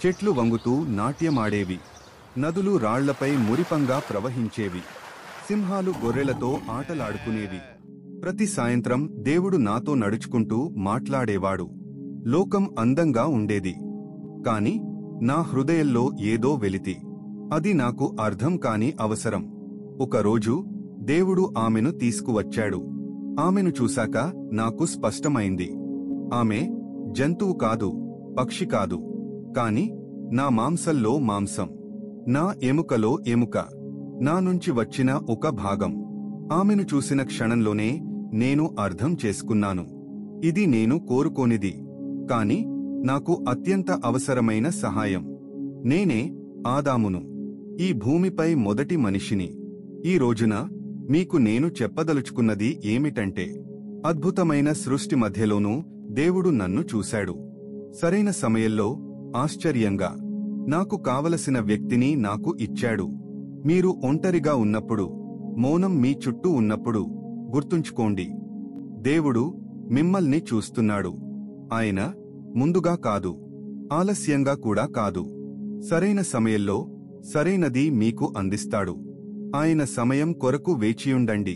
చెట్లు వంగుతూ నాట్యమాడేవి. నదులు రాళ్లపై మురిపంగా ప్రవహించేవి. సింహాలు గొర్రెలతో ఆటలాడుకునేవి. ప్రతి సాయంత్రం దేవుడు నాతో నడుచుకుంటూ మాట్లాడేవాడు. లోకం అందంగా ఉండేది. కాని నా హృదయంలో ఏదో వెలితి. అది నాకు అర్థం కాని అవసరం. ఒకరోజు దేవుడు ఆమెను తీసుకువచ్చాడు. ఆమెను చూశాక నాకు స్పష్టమైంది. ఆమె జంతువు కాదు, పక్షి కాదు, కాని నా మాంసంలో మాంసం, నా ఎముకలో ఎముక, నా నుంచి వచ్చిన ఒక భాగం. ఆమెను చూసిన క్షణంలోనే నేను అర్థం చేసుకున్నాను. ఇది నేను కోరుకోనిది, కాని నాకు అత్యంత అవసరమైన సహాయం. నేనే ఆదామును, ఈ భూమిపై మొదటి మనిషిని. ఈ రోజున మీకు నేను చెప్పదలుచుకున్నది ఏమిటంటే, అద్భుతమైన సృష్టి మధ్యలోనూ దేవుడు నన్ను చూశాడు. సరైన సమయంలో, ఆశ్చర్యంగా, నాకు కావలసిన వ్యక్తిని నాకు ఇచ్చాడు. మీరు ఒంటరిగా ఉన్నప్పుడు, మౌనం మీ చుట్టూ ఉన్నప్పుడు, గుర్తుంచుకోండి, దేవుడు మిమ్మల్ని చూస్తున్నాడు. ఆయన ముందుగా కాదు, ఆలస్యంగా కూడా కాదు, సరైన సమయంలో సరైనది మీకు అందిస్తాడు. ఆయన సమయం కొరకు వేచియుండండి.